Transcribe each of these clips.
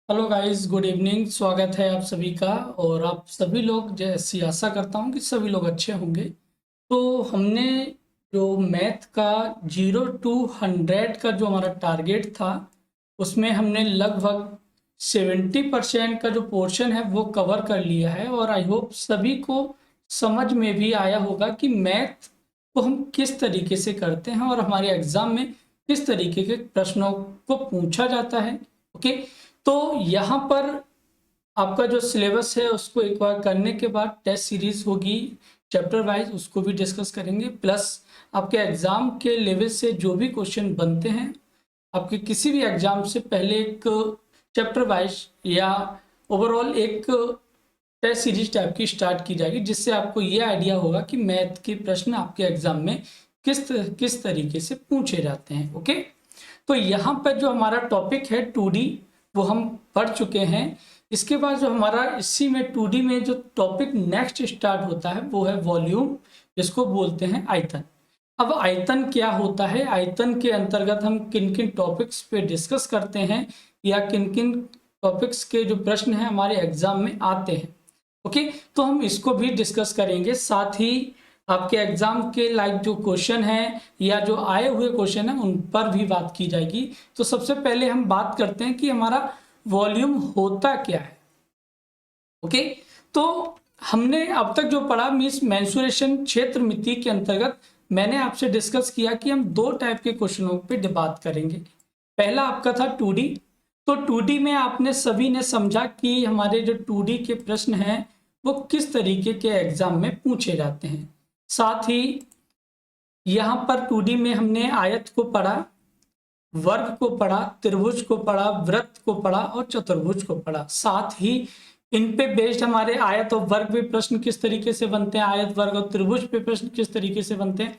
Hello guys, good evening. स्वागत है आप सभी का। और आप सभी लोग, जैसी आशा करता हूँ कि सभी लोग अच्छे होंगे। तो हमने जो मैथ का 0 to 100 का जो हमारा टारगेट था, उसमें हमने लगभग 70% का जो पोर्शन है वो कवर कर लिया है। और आई होप सभी को समझ में भी आया होगा कि मैथ को हम किस तरीके से करते हैं और हमारे एग्जाम में किस तरीके के प्रश्नों को पूछा जाता है। ओके, तो यहाँ पर आपका जो सिलेबस है उसको एक बार करने के बाद टेस्ट सीरीज होगी चैप्टर वाइज, उसको भी डिस्कस करेंगे। प्लस आपके एग्जाम के लेवल से जो भी क्वेश्चन बनते हैं, आपके किसी भी एग्जाम से पहले एक चैप्टर वाइज या ओवरऑल एक टेस्ट सीरीज टाइप की स्टार्ट की जाएगी, जिससे आपको ये आइडिया होगा कि मैथ के प्रश्न आपके एग्जाम में किस तरीके से पूछे जाते हैं। ओके, तो यहाँ पर जो हमारा टॉपिक है 2D, वो हम पढ़ चुके हैं। इसके बाद जो हमारा इसी में 2D में जो टॉपिक नेक्स्ट स्टार्ट होता है वो है वॉल्यूम, जिसको बोलते हैं आयतन। अब आयतन क्या होता है, आयतन के अंतर्गत हम किन किन टॉपिक्स पे डिस्कस करते हैं या किन किन टॉपिक्स के जो प्रश्न हैं हमारे एग्जाम में आते हैं। ओके, तो हम इसको भी डिस्कस करेंगे। साथ ही आपके एग्जाम के लाइक जो क्वेश्चन हैं या जो आए हुए क्वेश्चन हैं उन पर भी बात की जाएगी। तो सबसे पहले हम बात करते हैं कि हमारा वॉल्यूम होता क्या है। ओके, तो हमने अब तक जो पढ़ा मीन्स मेंसुरेशन क्षेत्र मिति के अंतर्गत मैंने आपसे डिस्कस किया कि हम दो टाइप के क्वेश्चनों पे बात करेंगे। पहला आपका था 2D। तो 2D में आपने सभी ने समझा कि हमारे जो 2D के प्रश्न हैं वो किस तरीके के एग्जाम में पूछे जाते हैं। साथ ही यहाँ पर 2D में हमने आयत को पढ़ा, वर्ग को पढ़ा, त्रिभुज को पढ़ा, वृत्त को पढ़ा और चतुर्भुज को पढ़ा। साथ ही इन पे बेस्ड हमारे आयत और वर्ग पे प्रश्न किस तरीके से बनते हैं, आयत वर्ग और त्रिभुज पे प्रश्न किस तरीके से बनते हैं,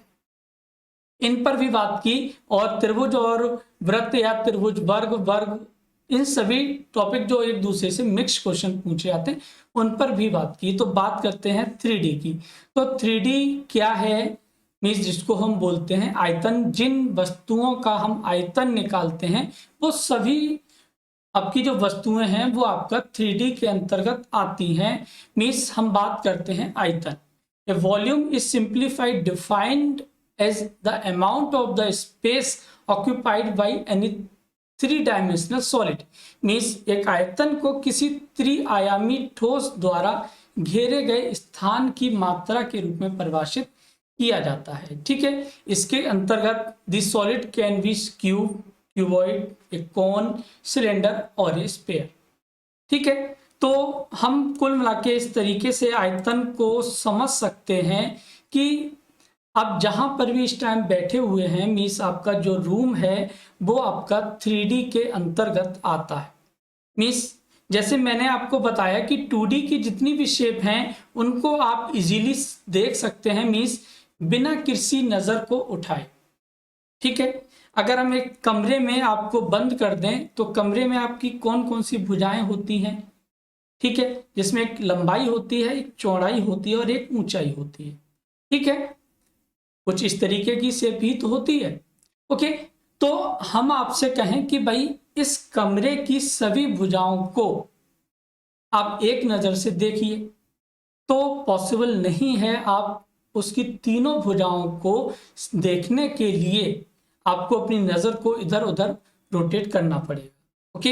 इन पर भी बात की। और त्रिभुज और वृत्त या त्रिभुज वर्ग वर्ग, इन सभी टॉपिक जो एक दूसरे से मिक्स क्वेश्चन पूछे जाते हैं उन पर भी बात की। तो बात करते हैं 3D की। तो 3D क्या है, मीन्स जिसको हम बोलते हैं आयतन। जिन वस्तुओं का हम आयतन निकालते हैं वो सभी आपकी जो वस्तुएं हैं वो आपका 3D के अंतर्गत आती हैं। मीन्स हम बात करते हैं आयतन। A volume is simplified defined as the amount of the space occupied by any 3 dimensional solid. Means एक आयतन को किसी त्रिआयामी ठोस द्वारा घेरे गए स्थान की मात्रा के रूप में परिभाषित किया जाता है। ठीक है, इसके अंतर्गत this solid can be cube, cuboid, a cone, cylinder और ए स्फीयर। ठीक है, तो हम कुल मिला के इस तरीके से आयतन को समझ सकते हैं कि आप जहां पर भी इस टाइम बैठे हुए हैं, मीन्स आपका जो रूम है वो आपका 3D के अंतर्गत आता है। मीन्स जैसे मैंने आपको बताया कि 2D की जितनी भी शेप हैं उनको आप इजीली देख सकते हैं, मीन्स बिना किसी नजर को उठाए। ठीक है, अगर हम एक कमरे में आपको बंद कर दें तो कमरे में आपकी कौन कौन सी भुजाएं होती हैं। ठीक है, जिसमें एक लंबाई होती है, एक चौड़ाई होती है और एक ऊंचाई होती है। ठीक है, कुछ इस तरीके की शेप ही तो होती है। ओके, तो हम आपसे कहें कि भाई इस कमरे की सभी भुजाओं को आप एक नजर से देखिए, तो पॉसिबल नहीं है। आप उसकी तीनों भुजाओं को देखने के लिए आपको अपनी नजर को इधर उधर रोटेट करना पड़ेगा। ओके,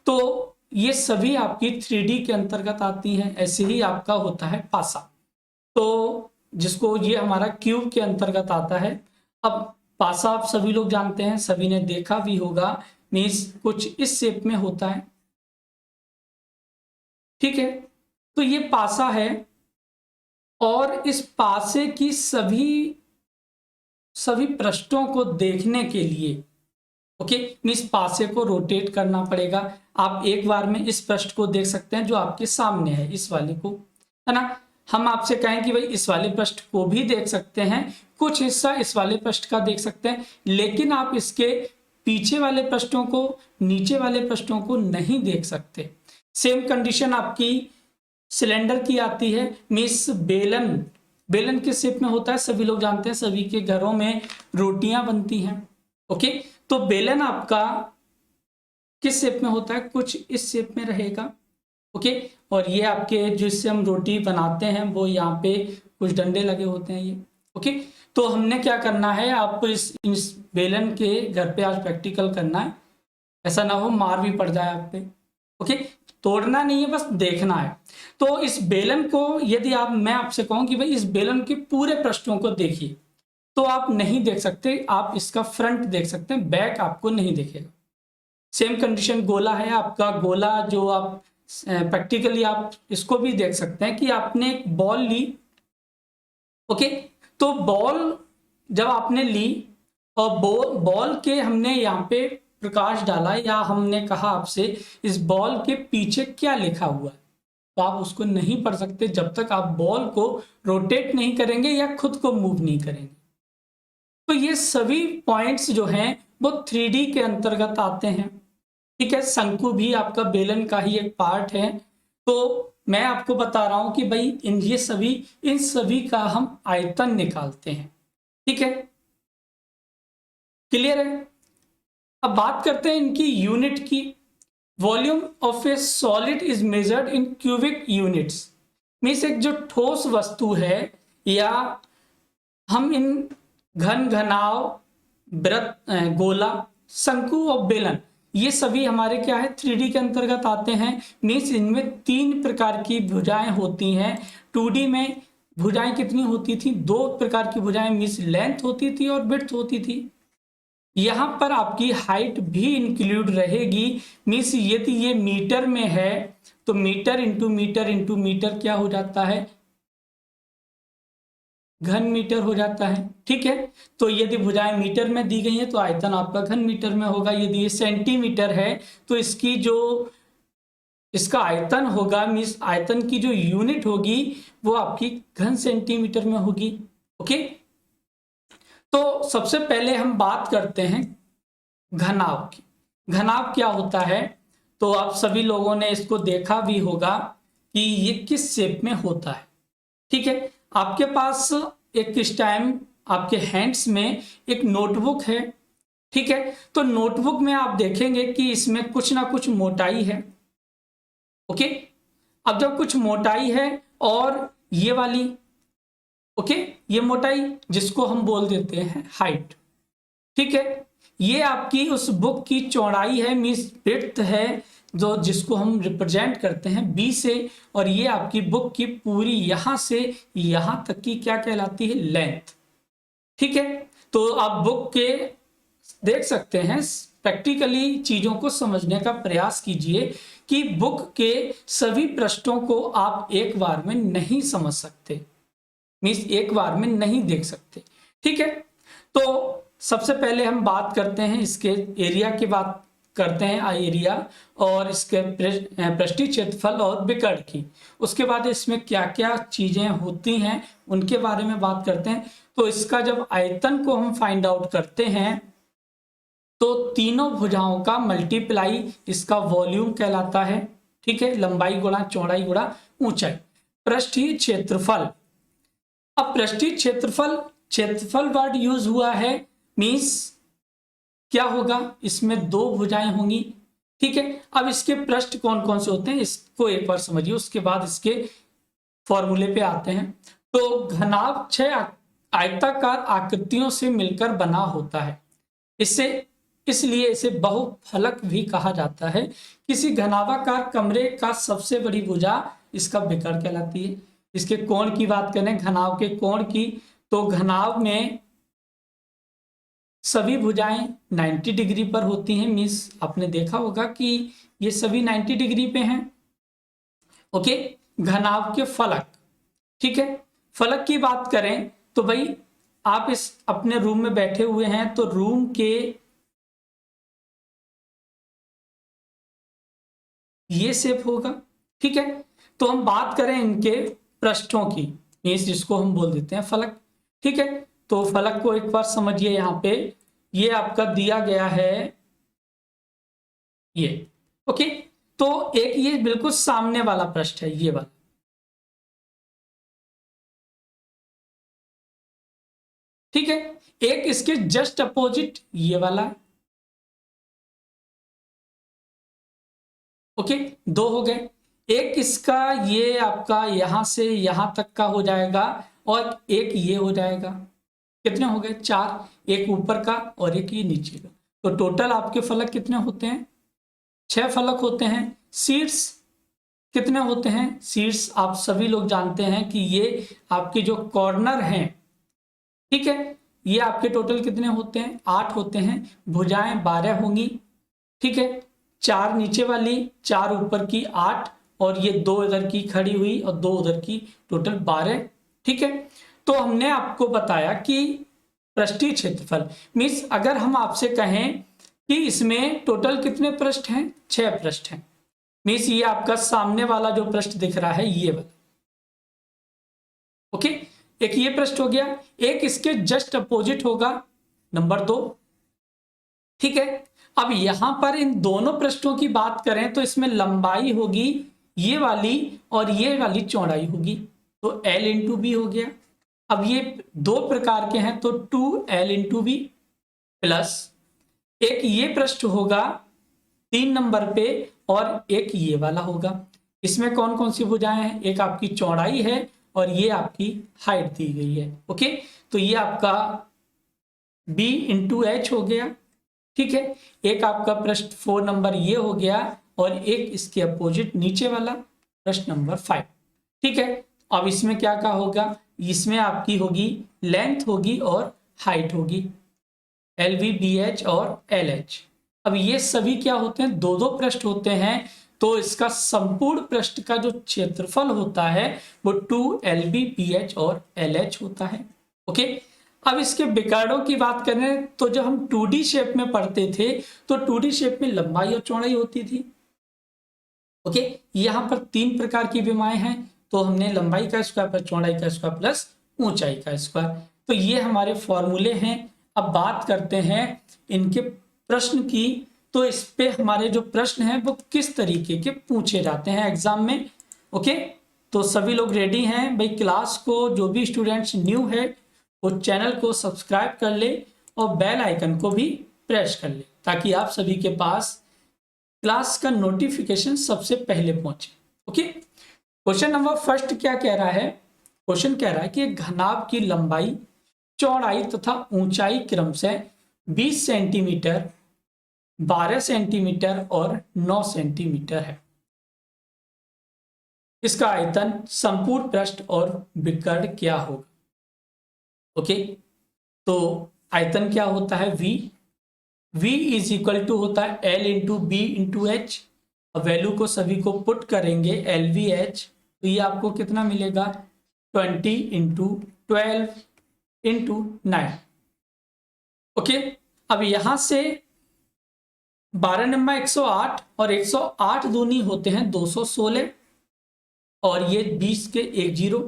तो ये सभी आपकी 3D के अंतर्गत आती हैं। ऐसे ही आपका होता है पासा, तो जिसको ये हमारा क्यूब के अंतर्गत आता है। अब पासा आप सभी लोग जानते हैं, सभी ने देखा भी होगा। मीन्स कुछ इस शेप में होता है। ठीक है, तो ये पासा है और इस पासे की सभी पृष्ठों को देखने के लिए ओके, मीन्स पासे को रोटेट करना पड़ेगा। आप एक बार में इस पृष्ठ को देख सकते हैं जो आपके सामने है, इस वाले को, है ना। हम आपसे कहें कि भाई इस वाले पृष्ठ को भी देख सकते हैं, कुछ हिस्सा इस वाले पृष्ठ का देख सकते हैं, लेकिन आप इसके पीछे वाले पृष्ठों को, नीचे वाले पृष्ठों को नहीं देख सकते। सेम कंडीशन आपकी सिलेंडर की आती है। मीन्स बेलन किस शेप में होता है, सभी लोग जानते हैं, सभी के घरों में रोटियां बनती हैं। ओके, तो बेलन आपका किस शेप में होता है, कुछ इस शेप में रहेगा। ओके, और ये आपके जिससे हम रोटी बनाते हैं वो यहाँ पे कुछ डंडे लगे होते हैं ये। ओके, तो हमने क्या करना है, आपको इस बेलन के घर पे आज प्रैक्टिकल करना है, ऐसा ना हो मार भी पड़ जाए आप पे। ओके, तोड़ना नहीं है, बस देखना है। तो इस बेलन को यदि मैं आपसे कहूं कि भाई इस बेलन के पूरे पृष्ठों को देखिए, तो आप नहीं देख सकते, आप इसका फ्रंट देख सकते हैं, बैक आपको नहीं दिखेगा। सेम कंडीशन गोला है आपका, गोला जो आप प्रैक्टिकली आप इसको भी देख सकते हैं कि आपने एक बॉल ली। ओके, तो बॉल जब आपने ली और बॉल के हमने यहाँ पे प्रकाश डाला, या हमने कहा आपसे इस बॉल के पीछे क्या लिखा हुआ है, तो आप उसको नहीं पढ़ सकते जब तक आप बॉल को रोटेट नहीं करेंगे या खुद को मूव नहीं करेंगे। तो ये सभी पॉइंट्स जो हैं वो 3D के अंतर्गत आते हैं। ठीक है, शंकु भी आपका बेलन का ही एक पार्ट है। तो मैं आपको बता रहा हूं कि भाई इन सभी का हम आयतन निकालते हैं। ठीक है, क्लियर है। अब बात करते हैं इनकी यूनिट की। Volume of A solid is measured in cubic units. Means एक जो ठोस वस्तु है, या हम इन घन घनाव वृत्त गोला शंकु और बेलन, ये सभी हमारे क्या है 3D के अंतर्गत आते हैं। मीन्स इनमें 3 प्रकार की भुजाएं होती हैं। 2D में भुजाएं कितनी होती थी, 2 प्रकार की भुजाएं, मीन्स लेंथ होती थी और विड्थ होती थी। यहाँ पर आपकी हाइट भी इंक्लूड रहेगी। मीन्स यदि ये मीटर में है तो metre into metre into metre क्या हो जाता है, घन मीटर हो जाता है। ठीक है, तो यदि भुजाएं मीटर में दी गई हैं तो आयतन आपका घन मीटर में होगा। यदि ये सेंटीमीटर है तो इसका आयतन होगा, मीन्स आयतन की जो यूनिट होगी वो आपकी घन सेंटीमीटर में होगी। ओके, तो सबसे पहले हम बात करते हैं घनाव की। घनाव क्या होता है, तो आप सभी लोगों ने इसको देखा भी होगा कि ये किस शेप में होता है। ठीक है, आपके पास एक इस टाइम आपके हैंड्स में एक नोटबुक है। ठीक है, तो नोटबुक में आप देखेंगे कि इसमें कुछ ना कुछ मोटाई है। ओके, अब जब कुछ मोटाई है और ये वाली, ओके, ये मोटाई जिसको हम बोल देते हैं हाइट। ठीक है, ये आपकी उस बुक की चौड़ाई है, मीन्स विड्थ है, जो जिसको हम रिप्रेजेंट करते हैं बी से, और ये आपकी बुक की पूरी यहां से यहां तक की क्या कहलाती है, लेंथ। ठीक है, तो आप बुक के देख सकते हैं, प्रैक्टिकली चीजों को समझने का प्रयास कीजिए कि बुक के सभी पृष्ठों को आप एक बार में नहीं समझ सकते, मीन्स एक बार में नहीं देख सकते। ठीक है, तो सबसे पहले हम बात करते हैं इसके एरिया की बात करते हैं, एरिया और इसके पृष्ठीय क्षेत्रफल और विकर्ण की। उसके बाद इसमें क्या क्या चीजें होती हैं उनके बारे में बात करते हैं। तो इसका जब आयतन को हम फाइंड आउट करते हैं तो तीनों भुजाओं का मल्टीप्लाई इसका वॉल्यूम कहलाता है। ठीक है, लंबाई गुणा चौड़ाई गुणा ऊंचाई। पृष्ठीय क्षेत्रफल, अब पृष्ठीय क्षेत्रफल वर्ड यूज हुआ है, मीन्स क्या होगा, इसमें 2 भुजाएं होंगी। ठीक है, अब इसके पृष्ठ कौन कौन से होते हैं इसको एक बार समझिए, उसके बाद इसके फॉर्मूले पे आते हैं। तो घनाभ 6 आयताकार आकृतियों से मिलकर बना होता है। इसलिए इसे बहुफलक भी कहा जाता है। किसी घनाभाकार कमरे का सबसे बड़ी भुजा इसका विकर्ण कहलाती है। इसके कोण की बात करें, घनाभ के कोण की, तो घनाभ में सभी भुजाएं 90 डिग्री पर होती हैं। मीन्स आपने देखा होगा कि ये सभी 90 डिग्री पे हैं। ओके, घनाभ के फलक, ठीक है, फलक की बात करें तो भाई आप इस अपने रूम में बैठे हुए हैं तो रूम के ये शेप होगा। ठीक है, तो हम बात करें इनके पृष्ठों की, मीन्स जिसको हम बोल देते हैं फलक। ठीक है, तो फलक को एक बार समझिए, यहां पे ये आपका दिया गया है ये। ओके, तो एक ये बिल्कुल सामने वाला पृष्ठ है, ये वाला। ठीक है, एक इसके जस्ट अपोजिट ये वाला है। ओके, दो हो गए। एक इसका ये आपका यहां से यहां तक का हो जाएगा और एक ये हो जाएगा। कितने हो गए? चार, एक ऊपर का और एक ये नीचे का। तो टोटल आपके फलक कितने होते हैं? 6 फलक होते हैं। सीट्स कितने होते हैं? सीट्स आप सभी लोग जानते हैं कि ये आपके जो कॉर्नर हैं, ठीक है, ये आपके टोटल कितने होते हैं? 8 होते हैं। भुजाएं 12 होंगी, ठीक है। 4 नीचे वाली, 4 ऊपर की, 8, और ये 2 इधर की खड़ी हुई और 2 उधर की, टोटल 12, ठीक है। तो हमने आपको बताया कि पृष्ठीय क्षेत्रफल मीन्स अगर हम आपसे कहें कि इसमें टोटल कितने पृष्ठ हैं? 6 पृष्ठ हैं। मीन्स ये आपका सामने वाला जो पृष्ठ दिख रहा है ये वाला, ओके। एक ये पृष्ठ हो गया, एक इसके जस्ट अपोजिट होगा नंबर 2, ठीक है। अब यहां पर इन दोनों पृष्ठों की बात करें तो इसमें लंबाई होगी ये वाली और ये वाली चौड़ाई होगी, तो L इंटू बी हो गया। अब ये दो प्रकार के हैं तो 2L इंटू बी प्लस एक ये पृष्ठ होगा 3 नंबर पे और एक ये वाला होगा। इसमें कौन कौन सी भुजाएं हैं? एक आपकी चौड़ाई है और ये आपकी हाइट दी गई है, ओके। तो ये आपका B इंटू एच हो गया, ठीक है। एक आपका पृष्ठ 4 नंबर ये हो गया और एक इसके अपोजिट नीचे वाला पृष्ठ नंबर 5, ठीक है। अब इसमें क्या क्या होगा? इसमें आपकी होगी लेंथ होगी और हाइट होगी, LVBH और LH। अब ये सभी क्या होते हैं? दो दो पृष्ठ होते हैं, तो इसका संपूर्ण पृष्ठ का जो क्षेत्रफल होता है वो 2LBPH और LH होता है, ओके। अब इसके विकर्णों की बात करें तो जब हम 2D शेप में पढ़ते थे तो 2D शेप में लंबाई और चौड़ाई होती थी, ओके। यहाँ पर 3 प्रकार की विमाएं हैं, तो हमने लंबाई का स्क्वायर प्लस चौड़ाई का स्क्वायर प्लस ऊंचाई का स्क्वायर, तो ये हमारे फॉर्मूले हैं। अब बात करते हैं इनके प्रश्न की, तो इस पे हमारे जो प्रश्न हैं वो किस तरीके के पूछे जाते हैं एग्जाम में, ओके। तो सभी लोग रेडी हैं भाई? क्लास को जो भी स्टूडेंट्स न्यू है वो चैनल को सब्सक्राइब कर ले और बेल आइकन को भी प्रेस कर ले ताकि आप सभी के पास क्लास का नोटिफिकेशन सबसे पहले पहुंचे, ओके। क्वेश्चन नंबर फर्स्ट क्या कह रहा है? क्वेश्चन कह रहा है कि घनाभ की लंबाई, चौड़ाई तथा ऊंचाई क्रम से 20 सेंटीमीटर, 12 सेंटीमीटर और 9 सेंटीमीटर है। इसका आयतन, संपूर्ण पृष्ठ और विकर्ण क्या होगा, ओके। तो आयतन क्या होता है? V इज इक्वल टू होता है L into B into H. Value को सभी को पुट करेंगे LVH, तो ये आपको कितना मिलेगा? 20 इंटू 12 इंटू 9, ओके। अब यहां से 12 नंबर 108 और 108 दूनी होते हैं 216 और ये 20 के 1 0,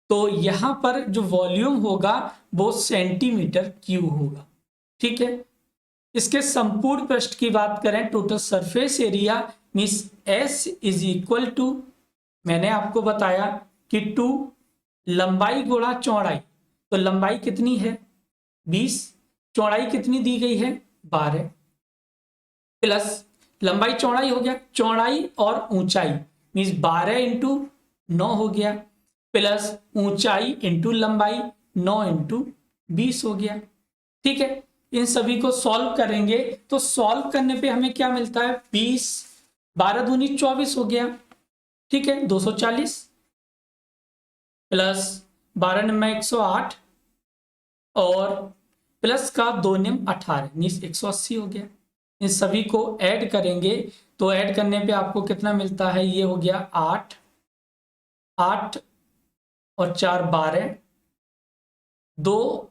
तो यहां पर जो वॉल्यूम होगा वो सेंटीमीटर क्यूब होगा, ठीक है। इसके संपूर्ण पृष्ठ की बात करें, total surface area means S is equal to, मैंने आपको बताया कि 2 लंबाई गुणा चौड़ाई, तो लंबाई कितनी है? 20, चौड़ाई कितनी दी गई है? 12, प्लस लंबाई चौड़ाई हो गया, चौड़ाई और ऊंचाई मीन्स 12 इंटू 9 हो गया, प्लस ऊंचाई इंटू लंबाई 9 इंटू 20 हो गया, ठीक है। इन सभी को सॉल्व करेंगे तो सॉल्व करने पे हमें क्या मिलता है? 20, 12 दूनी 24 हो गया, ठीक है, 240 प्लस 12 नंबर 108 और प्लस का 2 निम 18 मीन्स 180 हो गया। इन सभी को ऐड करेंगे तो ऐड करने पे आपको कितना मिलता है? ये हो गया 8, 8 और 4 12, 2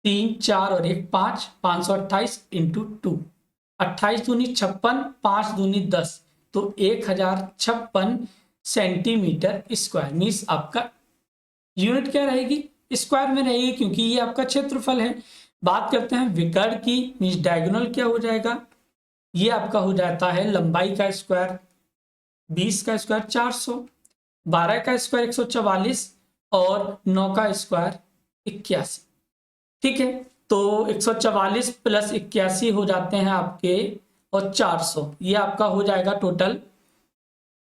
3 4 और 1 5, 528 इंटू 2, 28 दूनी 56, 5 दूनी 10, तो 1056 सेंटीमीटर स्क्वायर मीन्स आपका यूनिट क्या रहेगी? स्क्वायर में रहेगी, क्योंकि ये आपका क्षेत्रफल है। बात करते हैं विकर्ण की, मीन्स डायगोनल क्या हो जाएगा? ये आपका हो जाता है लंबाई का स्क्वायर 20 का स्क्वायर 400, 12 का स्क्वायर 144 और 9 का स्क्वायर 81, ठीक है। तो 144 प्लस 81 हो जाते हैं आपके और 400, ये आपका हो जाएगा टोटल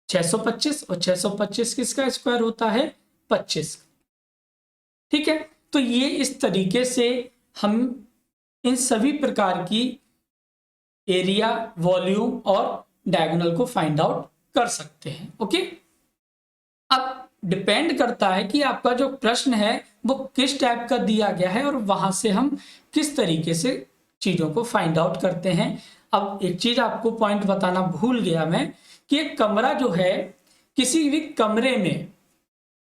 625, और 625 किसका स्क्वायर होता है? 25। ठीक है, तो ये इस तरीके से हम इन सभी प्रकार की एरिया, वॉल्यूम और डायगोनल को फाइंड आउट कर सकते हैं। ओके, अब डिपेंड करता है कि आपका जो प्रश्न है वो किस टाइप का दिया गया है और वहां से हम किस तरीके से चीजों को फाइंड आउट करते हैं। अब एक चीज आपको पॉइंट बताना भूल गया मैं, कि एक कमरा जो है, किसी भी कमरे में,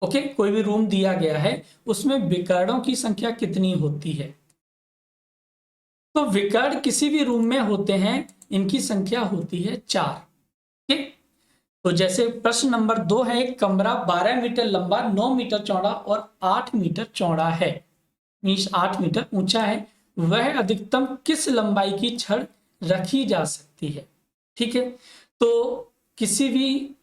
ओके, कोई भी रूम दिया गया है, उसमें विकर्णों की संख्या कितनी होती है? तो विकर्ण किसी भी रूम में होते हैं, इनकी संख्या होती है 4। ठीक, तो जैसे प्रश्न नंबर 2 है, एक कमरा 12 मीटर लंबा, 9 मीटर चौड़ा और 8 मीटर चौड़ा है, मीन्स 8 मीटर ऊंचा है, वह अधिकतम किस लंबाई की छड़ रखी जा सकती है? ठीक है, तो किसी भी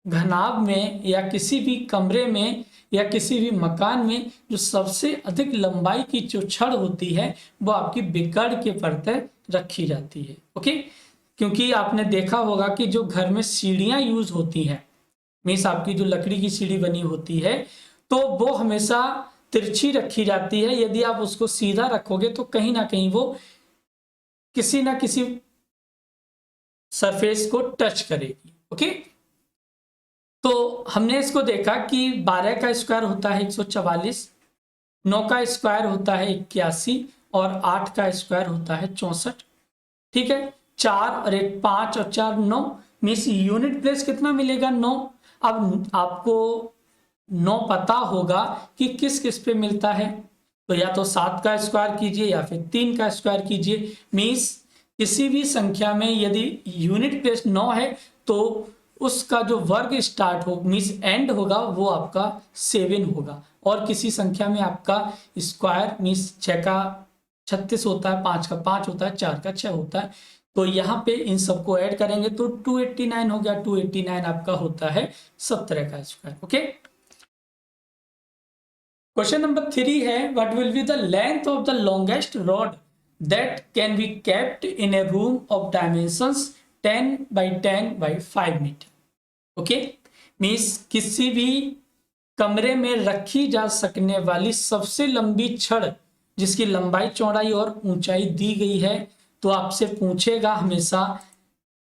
घनाभ में या किसी भी कमरे में या किसी भी मकान में जो सबसे अधिक लंबाई की जो छड़ होती है वो आपकी विकर्ण के परते रखी जाती है। ओके, क्योंकि आपने देखा होगा कि जो घर में सीढ़ियां यूज होती हैं, मीन्स आपकी जो लकड़ी की सीढ़ी बनी होती है, तो वो हमेशा तिरछी रखी जाती है। यदि आप उसको सीधा रखोगे तो कहीं ना कहीं वो किसी ना किसी सरफेस को टच करेगी। ओके, तो हमने इसको देखा कि 12 का स्क्वायर होता है 144, 9 का स्क्वायर होता है 81 और 8 का स्क्वायर होता है 64। ठीक है, 4 और 1 5 और 4 9, मीन्स यूनिट प्लेस कितना मिलेगा? 9। अब आपको 9 पता होगा कि किस किस पे मिलता है, तो या तो 7 का स्क्वायर कीजिए या फिर 3 का स्क्वायर कीजिए। मीन्स किसी भी संख्या में यदि यूनिट प्लेस 9 है तो उसका जो वर्ग स्टार्ट हो, मीन्स एंड होगा, वो आपका 7 होगा। और किसी संख्या में आपका स्क्वायर मीन्स 6 का 36 होता है, 5 का 5 होता है, 4 का 6 होता है, तो यहाँ पे इन सबको ऐड करेंगे तो 289 हो गया। 289 आपका होता है 17 का स्क्वायर। ओके, क्वेश्चन नंबर 3 है, what will be the length of the longest rod that can be kept in a room of dimensions 10 by 10 by 5 metre. Okay, means किसी भी कमरे में रखी जा सकने वाली सबसे लंबी छड़ जिसकी लंबाई, चौड़ाई और ऊंचाई दी गई है, तो आपसे पूछेगा हमेशा,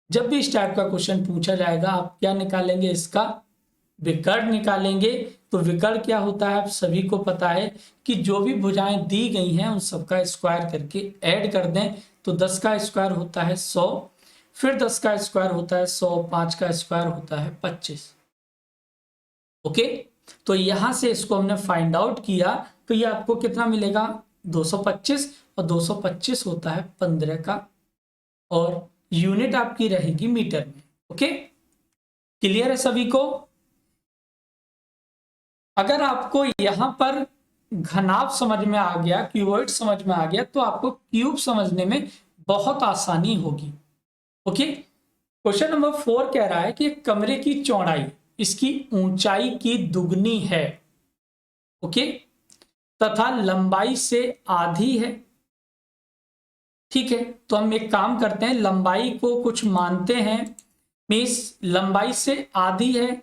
जब भी इस टाइप का क्वेश्चन पूछा जाएगा, आप क्या निकालेंगे? इसका विकर्ण निकालेंगे। तो विकर्ण क्या होता है आप सभी को पता है कि जो भी भुजाएं दी गई हैं उन सबका स्क्वायर करके ऐड कर दें, तो 10 का स्क्वायर होता है 100, फिर 10 का स्क्वायर होता है 100, 5 का स्क्वायर होता है 25। ओके, तो यहां से इसको हमने फाइंड आउट किया, तो ये आपको कितना मिलेगा? 225, और 225 होता है 15 का, और यूनिट आपकी रहेगी मीटर में। ओके, क्लियर है सभी को? अगर आपको यहां पर घनाभ समझ में आ गया, क्यूबॉइड समझ में आ गया, तो आपको क्यूब समझने में बहुत आसानी होगी। ओके, क्वेश्चन नंबर 4 कह रहा है कि एक कमरे की चौड़ाई इसकी ऊंचाई की दुगनी है, ओके, तथा लंबाई से आधी है। ठीक है, तो हम एक काम करते हैं, लंबाई को कुछ मानते हैं, मीन्स लंबाई से आधी है,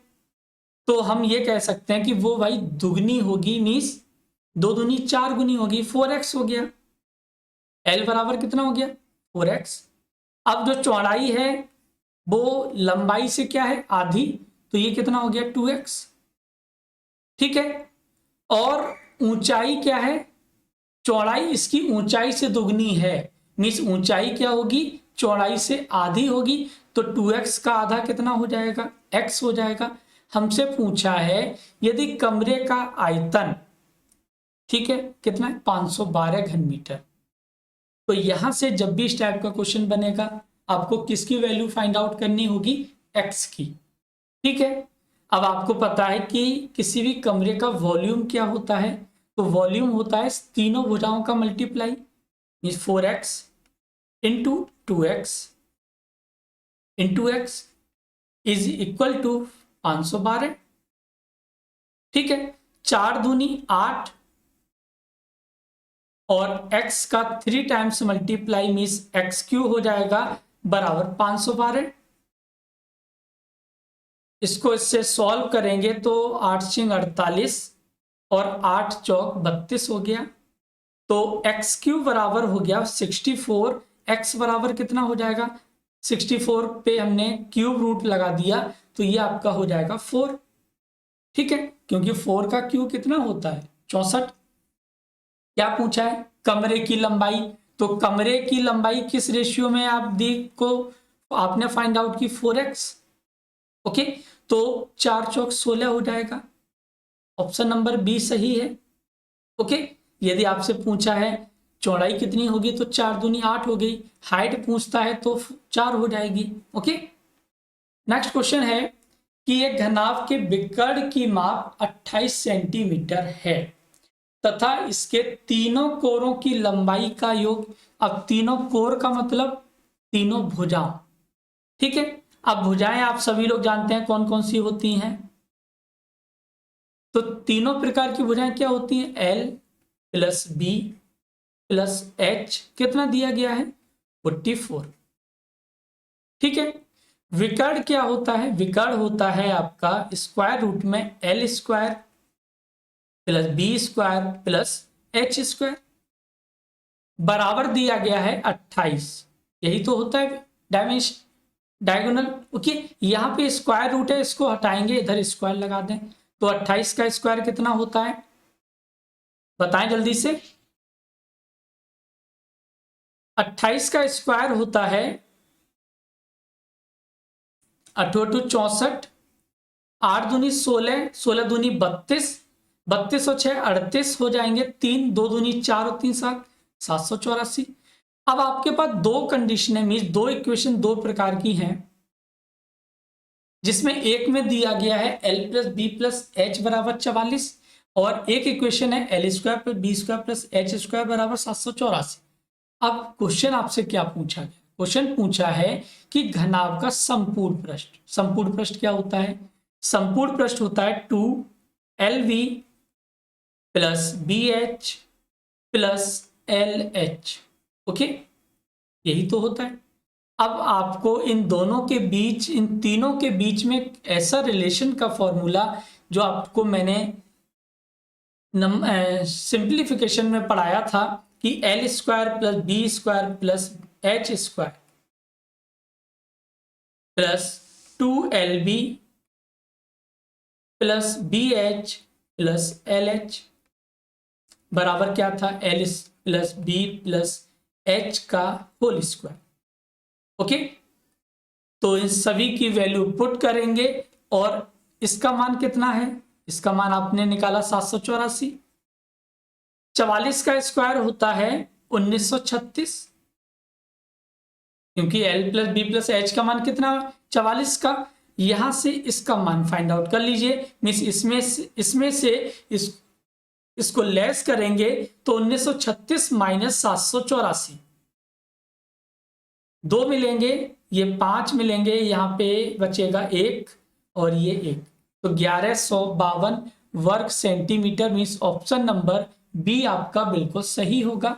तो हम ये कह सकते हैं कि वो भाई दुगनी होगी, मीन्स 2 दूनी 4 गुनी होगी, 4x हो गया। L बराबर कितना हो गया? 4x। अब जो चौड़ाई है वो लंबाई से क्या है? आधी, तो ये कितना हो गया? 2x। ठीक है, और ऊंचाई क्या है? चौड़ाई इसकी ऊंचाई से दुगनी है, मीन्स ऊंचाई क्या होगी? चौड़ाई से आधी होगी, तो 2x का आधा कितना हो जाएगा? x हो जाएगा। हमसे पूछा है यदि कमरे का आयतन, ठीक है, कितना है? 512 घन मीटर। तो यहां से जब भी इस टाइप का क्वेश्चन बनेगा, आपको किसकी वैल्यू फाइंड आउट करनी होगी? x की। ठीक है, अब आपको पता है कि किसी भी कमरे का वॉल्यूम क्या होता है, तो वॉल्यूम होता है तीनों भुजाओं का multiply, 4x into 2x into x is equal to 512। ठीक है, 4 दूनी 8, और x का 3 times multiply means x Q हो जाएगा बराबर 512। इसको इससे सॉल्व करेंगे तो 8 छिंग 48 और 8 चौक 32 हो गया। तो एक्स क्यू बराबर हो गया 64। एक्स बराबर कितना हो जाएगा, 64 पे हमने क्यूब रूट लगा दिया तो ये आपका हो जाएगा 4। ठीक है, क्योंकि 4 का क्यूब कितना होता है 64। क्या पूछा है, कमरे की लंबाई। तो कमरे की लंबाई किस रेशियो में आप दी को आपने फाइंड आउट की 4x। ओके, तो 4 चौक 16 हो जाएगा। ऑप्शन नंबर बी सही है। ओके, यदि आपसे पूछा है चौड़ाई कितनी होगी तो 4 दूनी 8 हो गई। हाइट पूछता है तो 4 हो जाएगी। ओके, नेक्स्ट क्वेश्चन है कि एक घनाभ के विकर्ण की माप 28 सेंटीमीटर है तथा इसके तीनों कोरों की लंबाई का योग। अब तीनों कोर का मतलब तीनों भुजाओं। ठीक है, अब भुजाएं आप सभी लोग जानते हैं कौन कौन सी होती हैं। तो तीनों प्रकार की भुजाएं क्या होती हैं, L plus B plus H कितना दिया गया है 44। ठीक है, विकर्ण क्या होता है, विकर्ण होता है आपका स्क्वायर रूट में L square plus B square plus H square बराबर दिया गया है 28। यही तो होता है डायमेंशन डायगोनल। ओके, यहाँ पे स्क्वायर रूट है, इसको हटाएंगे, इधर स्क्वायर लगा दें तो 28 का स्क्वायर कितना होता है बताएं जल्दी से। 28 का स्क्वायर होता है 8 64, 8 दूनी 16, 16 दूनी 32, 32 और 6 38 हो जाएंगे। 3 2 दूनी 4 और 3 7, 784। अब आपके पास दो कंडीशन है, मीन दो इक्वेशन दो प्रकार की हैं, जिसमें एक में दिया गया है L plus B plus H बराबर 44 और एक इक्वेशन है L square plus B square plus H square बराबर 784। अब क्वेश्चन आपसे क्या पूछा गया, क्वेश्चन पूछा है कि घनाभ का संपूर्ण पृष्ठ। संपूर्ण पृष्ठ क्या होता है, संपूर्ण पृष्ठ होता है 2LV plus BH plus LH। Okay, यही तो होता है। अब आपको इन दोनों के बीच, इन तीनों के बीच में ऐसा रिलेशन का फॉर्मूला जो आपको मैंने सिंप्लीफिकेशन में पढ़ाया था कि L square plus B square plus H square plus 2LB plus BH plus LH बराबर क्या था L plus B plus H का होल स्क्वायर। ओके, तो इन सभी की वैल्यू पुट करेंगे और इसका मान कितना है, इसका मान आपने निकाला 784। 44 का स्क्वायर होता है 1936, क्योंकि L plus B plus H का मान कितना 44 का, यहां से इसका मान फाइंड आउट कर लीजिए। मीन्स इसमें से इसको लेस करेंगे तो 1936 माइनस 784, 2 मिलेंगे, ये 5 मिलेंगे, यहाँ पे बचेगा 1 और ये 1, तो 1152 वर्ग centimetre. Means option number B आपका बिल्कुल सही होगा।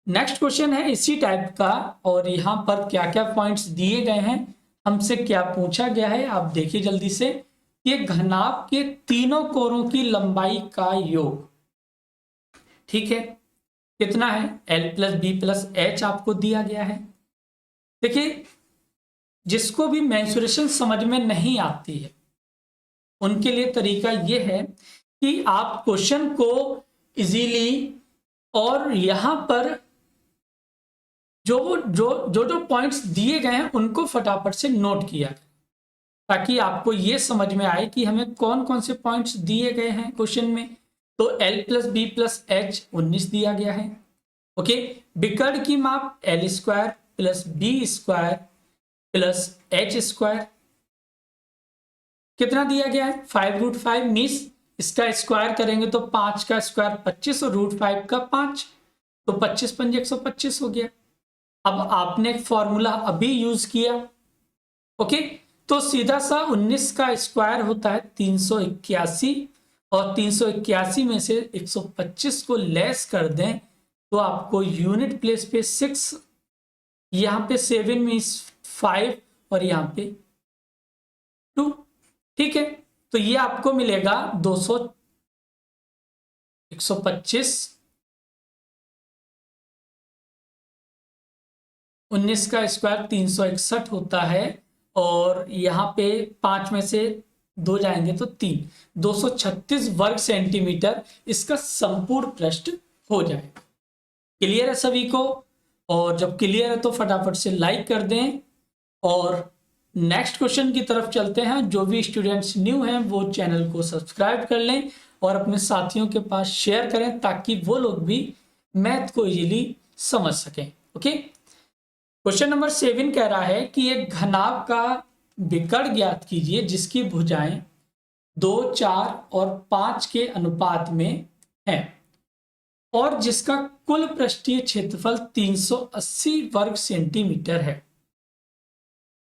नेक्स्ट क्वेश्चन है इसी टाइप का और यहाँ पर क्या क्या पॉइंट्स दिए गए हैं, हमसे क्या पूछा गया है आप देखिए जल्दी से। ये घनाभ के तीनों कोरों की लंबाई का योग। ठीक है, कितना है L plus B plus H आपको दिया गया है। देखिए, जिसको भी मेंसुरेशन समझ में नहीं आती है उनके लिए तरीका यह है कि आप क्वेश्चन को इजीली और यहां पर जो पॉइंट्स दिए गए हैं उनको फटाफट से नोट किया जाए, ताकि आपको ये समझ में आए कि हमें कौन कौन से पॉइंट्स दिए गए हैं क्वेश्चन में। तो L plus B plus H 19 दिया गया है। ओके, विकर्ण की माप L square plus B square plus H square कितना दिया गया है 5√5। मीन्स इसका स्क्वायर करेंगे तो 5 का स्क्वायर 25 और √5 का 5, तो 25 पंजे 125 हो गया। अब आपने फॉर्मूला अभी यूज किया। ओके, तो सीधा सा 19 का स्क्वायर होता है 381 और 381 में से 125 को लेस कर दें तो आपको यूनिट प्लेस पे 6, यहाँ पे 7 मीन्स 5 और यहाँ पे 2। ठीक है, तो ये आपको मिलेगा 125, 19 का स्क्वायर 361 होता है, और यहाँ पे 5 में से 2 जाएंगे तो 3, 236 वर्ग सेंटीमीटर इसका संपूर्ण पृष्ठ हो जाएगा। क्लियर है सभी को? और जब क्लियर है तो फटाफट से लाइक कर दें और नेक्स्ट क्वेश्चन की तरफ चलते हैं। जो भी स्टूडेंट्स न्यू हैं वो चैनल को सब्सक्राइब कर लें और अपने साथियों के पास शेयर करें ताकि वो लोग भी मैथ को इजीली समझ सकें। ओके, क्वेश्चन नंबर 7 कह रहा है कि एक घनाभ का विकर्ण ज्ञात कीजिए जिसकी भुजाएं 2, 4 और 5 के अनुपात में है और जिसका कुल पृष्ठीय क्षेत्रफल 380 वर्ग सेंटीमीटर है।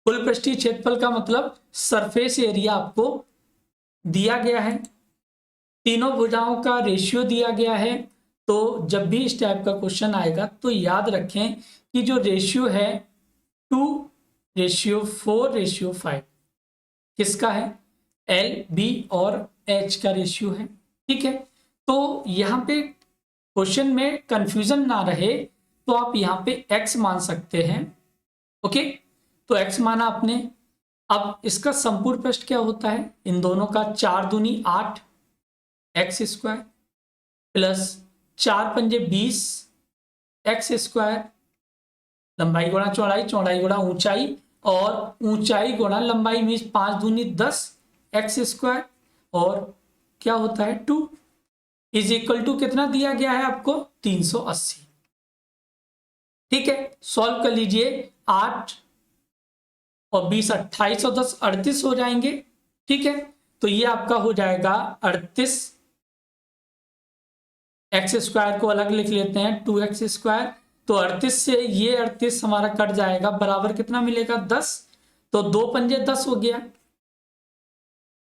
कुल पृष्ठीय क्षेत्रफल का मतलब सरफेस एरिया आपको दिया गया है, तीनों भुजाओं का रेशियो दिया गया है। तो जब भी इस टाइप का क्वेश्चन आएगा तो याद रखें कि जो रेशियो है 2:4:5 किसका है? एल, बी और एच का रेशियो है। ठीक है, तो यहाँ पे क्वेश्चन में कंफ्यूजन ना रहे तो आप यहाँ पे x मान सकते हैं। ओके, तो x माना आपने। अब इसका संपूर्ण पृष्ठ क्या होता है? इन दोनों का 4 दूनी 8 एक्स स्क्वायर प्लस 4 पंजे 20 एक्स स्क्वायर, लंबाई गुणा चौड़ाई, चौड़ाई गुणा ऊंचाई और ऊंचाई गुणा लंबाई मीन्स 5 दूनी 10 एक्स स्क्वायर और क्या होता है 2 इज इक्वल टू कितना दिया गया है आपको? 380। ठीक है, सॉल्व कर लीजिए। 8 और 20 28 और 10 38 हो जाएंगे। ठीक है, तो ये आपका हो जाएगा 38। एक्स स्क्वायर को अलग लिख लेते हैं 2x स्क्वायर, तो 38 से ये 38 हमारा कट जाएगा, बराबर कितना मिलेगा? 10। तो 2 पंजे 10 हो गया।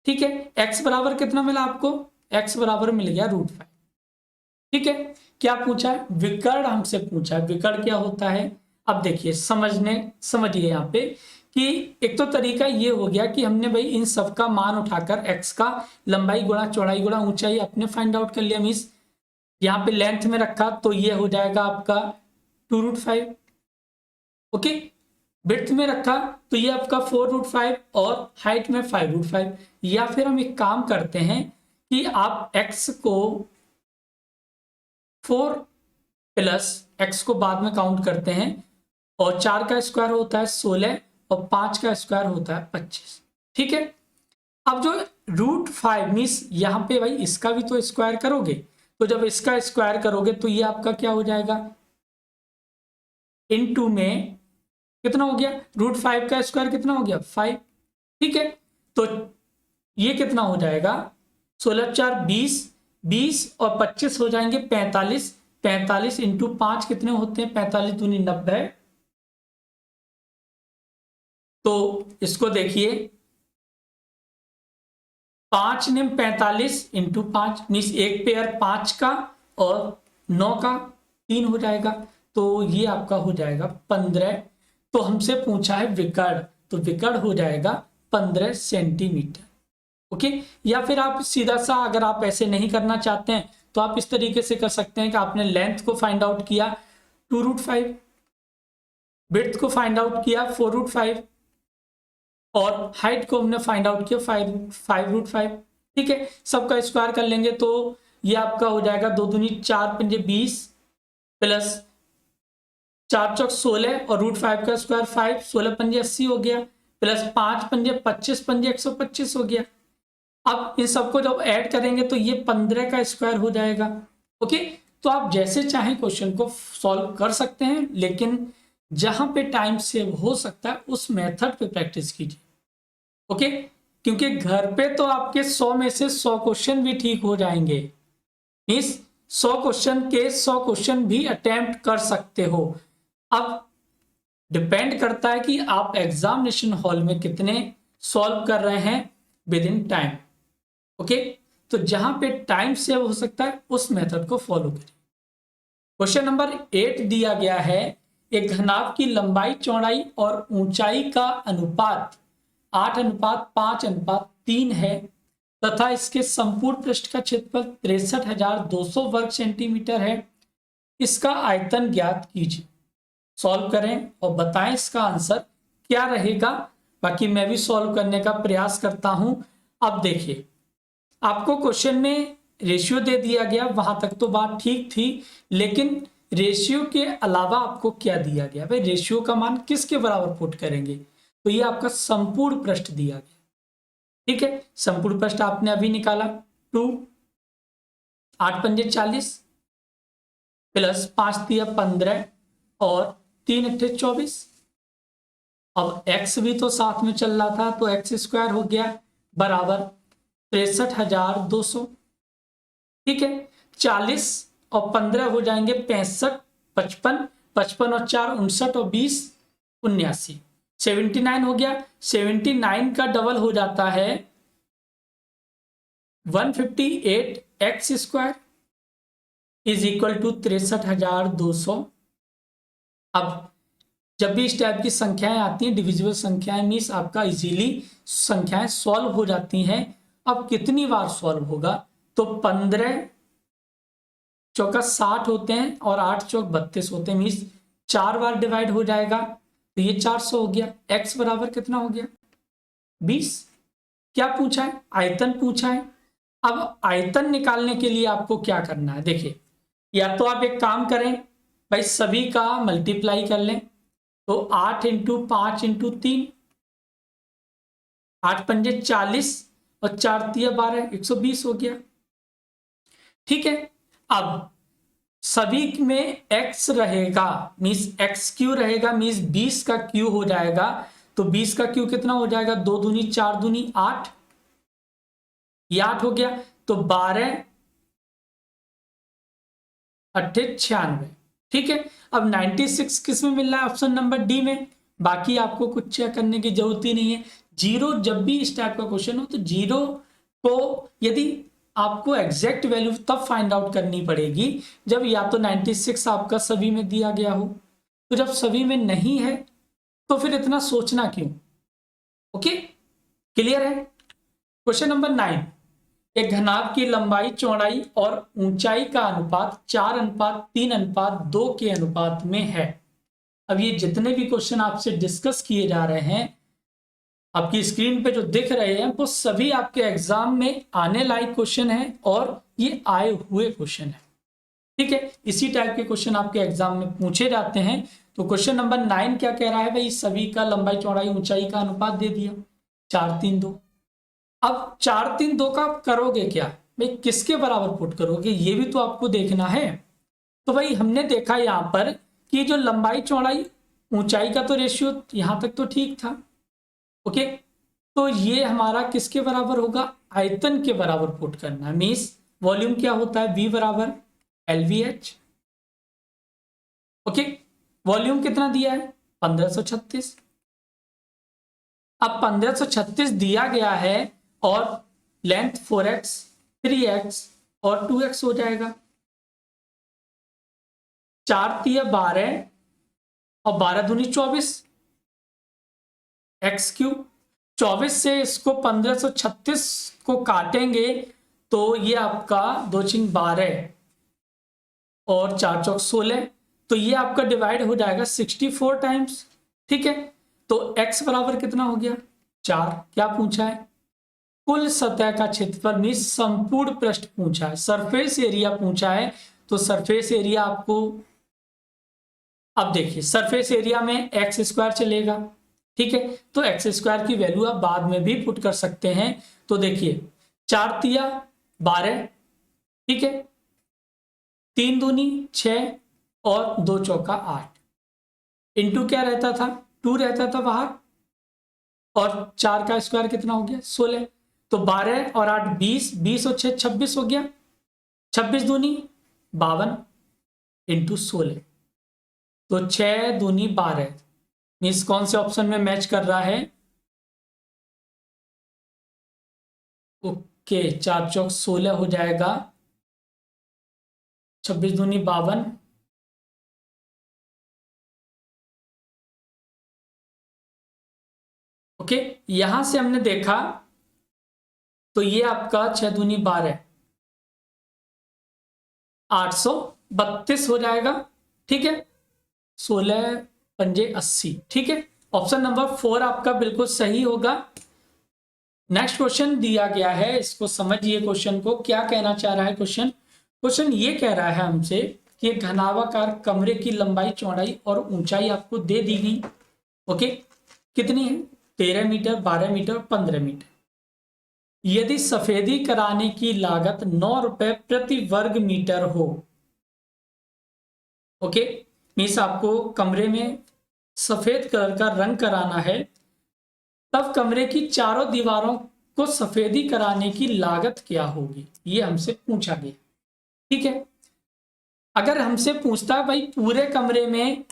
ठीक है, x बराबर कितना मिला आपको? x बराबर मिल गया √5। ठीक है, क्या पूछा है? विकर्ण हमसे पूछा है। विकर्ण क्या होता है? अब देखिए समझिए यहाँ पे कि एक तो तरीका ये हो गया कि हमने भाई इन सब का मान उठाकर x का लंबाई गुणा चौड़ाई गुणा ऊंचाई अपने फाइंड आउट कर लिया, मीन्स यहाँ पे लेंथ में रखा तो ये हो जाएगा आपका 2√5। ओके, विड्थ में रखा तो ये आपका 4√5 और हाइट में 5√5। या फिर हम एक काम करते हैं कि आप x को 4 प्लस x को बाद में काउंट करते हैं और 4 का स्क्वायर होता है 16 और 5 का स्क्वायर होता है 25। ठीक है, अब जो √5 मीन्स यहाँ पे भाई इसका भी तो स्क्वायर करोगे, तो जब इसका स्क्वायर करोगे तो ये आपका क्या हो जाएगा? इनटू में कितना हो गया? √5 का स्क्वायर कितना हो गया? 5। ठीक है, तो ये कितना हो जाएगा? 16 4 20, 20 और 25 हो जाएंगे 45। 45 इंटू 5 कितने होते हैं? 45 दूनी 90। तो इसको देखिए 5 निम 45 इंटू 5 मीन्स एक पेयर 5 का और 9 का 3 हो जाएगा, तो ये आपका हो जाएगा 15। तो हमसे पूछा है विकर्ण, तो विकर्ण हो जाएगा 15 सेंटीमीटर। ओके, या फिर आप सीधा सा अगर आप ऐसे नहीं करना चाहते हैं तो आप इस तरीके से कर सकते हैं कि आपने लेंथ को फाइंड आउट किया 2√5, विड्थ को फाइंड आउट किया 4√5 और हाइट को हमने फाइंड आउट किया 5√5। ठीक है, सबका स्क्वायर कर लेंगे तो ये आपका हो जाएगा 2 दूनी 4 पंजे 20 प्लस 4 चौक 16 और √5 का स्क्वायर 5, 16 पंजे 80 हो गया प्लस 5 पंजे 25 पंजे 125 हो गया। अब इन सबको जब ऐड करेंगे तो ये 15 का स्क्वायर हो जाएगा। ओके, तो आप जैसे चाहें क्वेश्चन को सॉल्व कर सकते हैं, लेकिन जहां पे टाइम सेव हो सकता है उस मेथड पे प्रैक्टिस कीजिए। ओके, क्योंकि घर पे तो आपके 100 में से 100 क्वेश्चन भी ठीक हो जाएंगे, इस 100 क्वेश्चन के 100 क्वेश्चन भी अटेम्प्ट कर सकते हो। अब डिपेंड करता है कि आप एग्जामिनेशन हॉल में कितने सॉल्व कर रहे हैं विद इन टाइम। ओके, तो जहां पे टाइम सेव हो सकता है उस मेथड को फॉलो करिए। क्वेश्चन नंबर 8 दिया गया है, एक घनाभ की लंबाई, चौड़ाई और ऊंचाई का अनुपात 8:5:3 है तथा इसके संपूर्ण पृष्ठ का क्षेत्रफल 63,200 वर्ग सेंटीमीटर है। इसका आयतन ज्ञात कीजिए। सॉल्व करें और बताएं इसका आंसर क्या रहेगा। बाकी मैं भी सॉल्व करने का प्रयास करता हूं। अब देखिए, आपको क्वेश्चन में रेशियो दे दिया गया, वहां तक तो बात ठीक थी, लेकिन रेशियो के अलावा आपको क्या दिया गया? भाई रेशियो का मान किसके बराबर पुट करेंगे? तो ये आपका संपूर्ण पृष्ठ दिया गया। ठीक है, संपूर्ण पृष्ठ आपने अभी निकाला, 2 8 पंजे 40 प्लस 5 तिया 15 और 3 अट्ठे 24। अब x भी तो साथ में चल रहा था, तो एक्स स्क्वायर हो गया बराबर 63,200। ठीक है, 40 और 15 हो जाएंगे 65, 55, 55 और 4 59 और 20 79, 79 हो गया। 79 का डबल हो जाता है 158 X square is equal to 63,200। अब जब भी इस टाइप की संख्याएं आती हैं, डिविजिबल संख्याएं, मीन्स आपका इजीली संख्याएं सॉल्व हो जाती हैं। अब कितनी बार सॉल्व होगा? तो 15 चौका 60 होते हैं और 8 चौक 32 होते हैं, मीन्स 4 बार डिवाइड हो जाएगा, तो ये 400 हो गया। x बराबर कितना हो गया? 20। क्या पूछा है? आयतन पूछा है। अब आयतन निकालने के लिए आपको क्या करना है? देखिए, या तो आप एक काम करें भाई, सभी का मल्टीप्लाई कर लें, तो 8 इंटू 5 इंटू 3, 8 पंजे 40 और 4 तिया 12, 120 हो गया। ठीक है, अब सभी में x रहेगा, मीन्स x क्यू रहेगा, मीन्स 20 का क्यू हो जाएगा। तो 20 का क्यू कितना हो जाएगा? 2 दूनी 4 दूनी 8, ये 8 हो गया। तो 12 अट्ठे 96। ठीक है, अब 96 किस में मिल रहा है? ऑप्शन नंबर डी में। बाकी आपको कुछ चेक करने की जरूरत ही नहीं है। जीरो, जब भी इस टाइप का क्वेश्चन हो तो जीरो को यदि आपको एग्जैक्ट वैल्यू तब फाइंड आउट करनी पड़ेगी जब या तो 96 आपका सभी में दिया गया हो। तो जब सभी में नहीं है तो फिर इतना सोचना क्यों? ओके, क्लियर है? क्वेश्चन नंबर 9, एक घनाभ की लंबाई, चौड़ाई और ऊंचाई का अनुपात 4:3:2 के अनुपात में है। अब ये जितने भी क्वेश्चन आपसे डिस्कस किए जा रहे हैं, आपकी स्क्रीन पे जो दिख रहे हैं, वो सभी आपके एग्जाम में आने लायक क्वेश्चन है और ये आए हुए क्वेश्चन है। ठीक है, इसी टाइप के क्वेश्चन आपके एग्जाम में पूछे जाते हैं। तो क्वेश्चन नंबर 9 क्या कह रहा है? भाई सभी का लंबाई, चौड़ाई, ऊंचाई का अनुपात दे दिया 4:3:2। अब 4:3:2 का करोगे क्या? भाई किसके बराबर पुट करोगे, ये भी तो आपको देखना है। तो भाई हमने देखा यहां पर कि जो लंबाई, चौड़ाई, ऊंचाई का तो रेशियो यहां तक तो ठीक था। ओके, तो ये हमारा किसके बराबर होगा? आयतन के बराबर पुट करना है। मीन्स वॉल्यूम क्या होता है? V बराबर LVH। ओके, वॉल्यूम कितना दिया है? 1536। अब 1536 दिया गया है और लेंथ 4x, 3x और 2x हो जाएगा। 4 तिया 12 और 12 दूनी 24, एक्स क्यूब। 24 से इसको 1536 को काटेंगे तो ये आपका 2 छिंग 12 और 4 चौक 16, तो ये आपका डिवाइड हो जाएगा 64 टाइम्स। ठीक है, तो x बराबर कितना हो गया? 4। क्या पूछा है? कुल सतह का क्षेत्रफल, मीन्स संपूर्ण पृष्ठ पूछा है, सरफेस एरिया पूछा है। तो सरफेस एरिया आपको, अब देखिए सरफेस एरिया में एक्स स्क्वायर चलेगा। ठीक है, तो एक्स स्क्वायर की वैल्यू आप बाद में भी पुट कर सकते हैं। तो देखिए 4 तिया 12, ठीक है, 3 दूनी 6 और 2 चौका 8, इंटू क्या रहता था? 2 रहता था बाहर, और 4 का स्क्वायर कितना हो गया? 16। तो 12 और 8 20, 20 और 6 26 हो गया। 26 दूनी 52 इंटू 16, तो 6 दूनी 12, मीन्स कौन से ऑप्शन में मैच कर रहा है? ओके, ओके 4 चौक 16 हो जाएगा, 26 दूनी 52, ओके यहां से हमने देखा तो ये आपका 6 दूनी 12, 832 हो जाएगा। ठीक है, 16 पंजे 80। ठीक है, ऑप्शन नंबर 4 आपका बिल्कुल सही होगा। नेक्स्ट क्वेश्चन दिया गया है, इसको समझिए क्वेश्चन को क्या कहना चाह रहा है। क्वेश्चन ये कह रहा है हमसे कि घनाभाकार कमरे की लंबाई चौड़ाई और ऊंचाई आपको दे दी गई। ओके, कितनी है? 13 मीटर, 12 मीटर, 15 मीटर। यदि सफेदी कराने की लागत 9 रुपए प्रति वर्ग मीटर हो, ओके मीन्स आपको कमरे में सफेद कलर का रंग कराना है, तब कमरे की चारों दीवारों को सफेदी कराने की लागत क्या होगी, ये हमसे पूछा गया। ठीक है, अगर हमसे पूछता है भाई पूरे कमरे में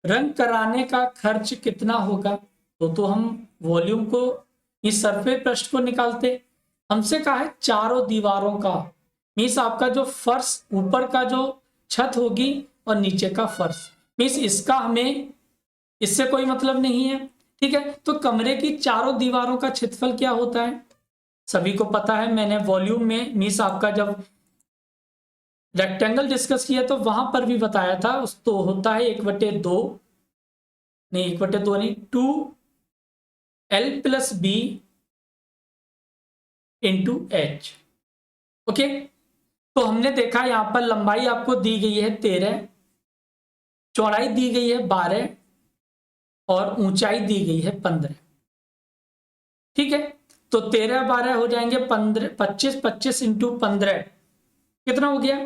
रंग कराने का खर्च कितना होगा, तो हम वॉल्यूम को, इस सरफेस पृष्ठ को निकालते। हमसे कहा है चारों दीवारों का, मीन्स आपका जो फर्श, ऊपर का जो छत होगी और नीचे का फर्श, मीन्स इसका हमें इससे कोई मतलब नहीं है। ठीक है, तो कमरे की चारों दीवारों का क्षेत्रफल क्या होता है, सभी को पता है। मैंने वॉल्यूम में मीन्स आपका जब रेक्टेंगल डिस्कस किया तो वहां पर भी बताया था, उस तो होता है 1/2, नहीं 1/2 नहीं, 2L + B × H। ओके, तो हमने देखा यहां पर लंबाई आपको दी गई है 13, चौड़ाई दी गई है 12 और ऊंचाई दी गई है 15। ठीक है, तो 13 12 हो जाएंगे 15, 25, 25 × 15 कितना हो गया?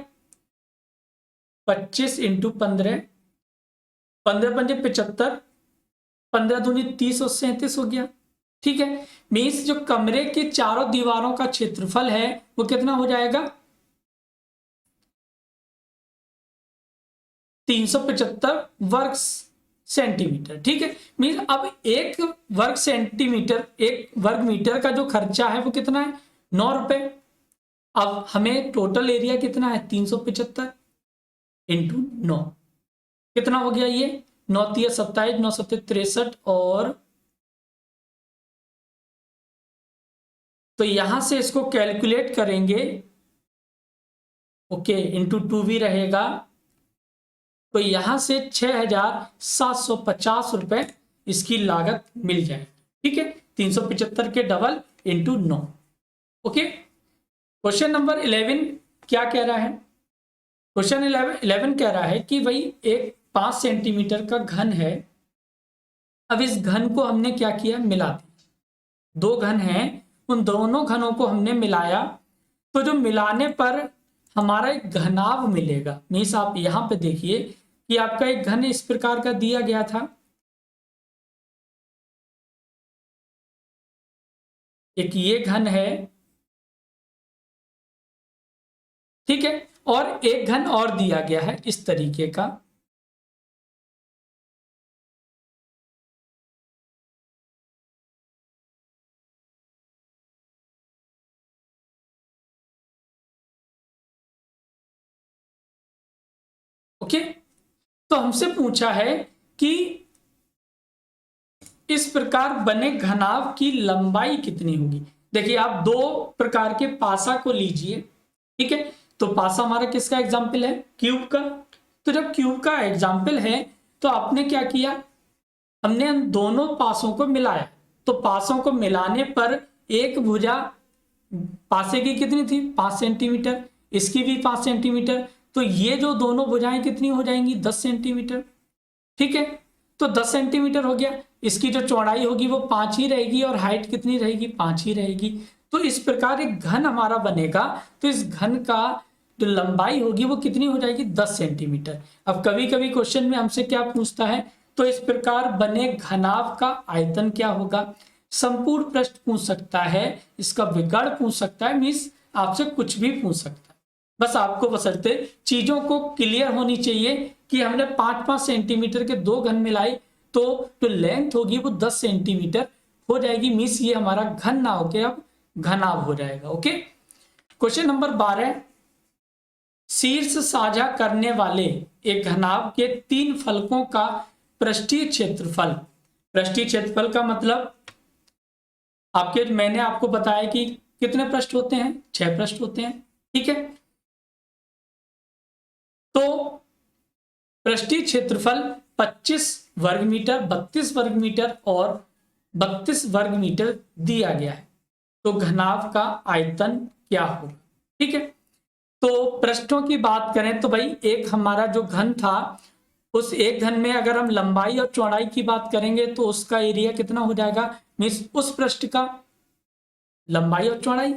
25 × 15, 15 पंजे 75, 15 दूनी 30 और 37 हो गया। ठीक है, मीन्स जो कमरे की चारों दीवारों का क्षेत्रफल है वो कितना हो जाएगा? 375 वर्ग सेंटीमीटर। ठीक है, मीन्स अब 1 वर्ग सेंटीमीटर, 1 वर्ग मीटर का जो खर्चा है वो कितना है? 9 रुपए। अब हमें टोटल एरिया कितना है? 375 × 9 कितना हो गया? ये 9 × 27, 9 × 63 और तो यहां से इसको कैलकुलेट करेंगे, ओके इंटू 2 भी रहेगा, तो यहां से 6,750 रुपए इसकी लागत मिल जाएगी। ठीक है, 375 के डबल × 9। ओके, क्वेश्चन नंबर 11 क्या कह रहा है? क्वेश्चन 11 कह रहा है कि भाई एक 5 सेंटीमीटर का घन है। अब इस घन को हमने क्या किया? मिला दिया। 2 घन हैं, उन दोनों घनों को हमने मिलाया, तो जो मिलाने पर हमारा एक घनाभ मिलेगा। मीन्स आप यहां पे देखिए कि आपका एक घन इस प्रकार का दिया गया था, एक ये घन है, ठीक है, और एक घन और दिया गया है इस तरीके का। ओके, तो हमसे पूछा है कि इस प्रकार बने घनाभ की लंबाई कितनी होगी। देखिए आप 2 प्रकार के पासा को लीजिए। ठीक है, तो पासा हमारा किसका एग्जाम्पल है? क्यूब का। तो जब क्यूब का एग्जाम्पल है तो आपने क्या किया? हमने उन दोनों पासों को मिलाया, तो पासों को मिलाने पर एक भुजा पासे की कितनी थी? 5 सेंटीमीटर, इसकी भी 5 सेंटीमीटर, तो ये जो दोनों भुजाएं कितनी हो जाएंगी? 10 सेंटीमीटर। ठीक है, तो 10 सेंटीमीटर हो गया। इसकी जो चौड़ाई होगी वो 5 ही रहेगी और हाइट कितनी रहेगी? 5 ही रहेगी। तो इस प्रकार एक घन हमारा बनेगा, तो इस घन का जो लंबाई होगी वो कितनी हो जाएगी? 10 सेंटीमीटर। अब कभी कभी क्वेश्चन में हमसे क्या पूछता है, तो इस प्रकार बने घनाभ का आयतन क्या होगा? संपूर्ण पृष्ठ पूछ सकता है, इसका विकर्ण पूछ सकता है, मीन्स आपसे कुछ भी पूछ सकता है। बस आपको बशर्ते चीजों को क्लियर होनी चाहिए कि हमने 5-5 सेंटीमीटर के 2 घन मिलाए, तो जो लेंथ होगी वो 10 सेंटीमीटर हो जाएगी। मीन्स ये हमारा घन ना होके अब घनाभ हो जाएगा। ओके, क्वेश्चन नंबर 12, शीर्ष साझा करने वाले एक घनाभ के 3 फलकों का पृष्ठीय क्षेत्रफल। पृष्ठीय क्षेत्रफल का मतलब मैंने आपको बताया कि कितने पृष्ठ होते हैं, 6 पृष्ठ होते हैं, ठीक है। तो पृष्ठीय क्षेत्रफल 25 वर्ग मीटर, 32 वर्ग मीटर और 32 वर्ग मीटर दिया गया है। तो घनाभ का आयतन क्या होगा, ठीक है। तो पृष्ठों की बात करें तो भाई एक हमारा जो घन था, उस एक घन में अगर हम लंबाई और चौड़ाई की बात करेंगे तो उसका एरिया कितना हो जाएगा, मींस उस पृष्ठ का लंबाई और चौड़ाई।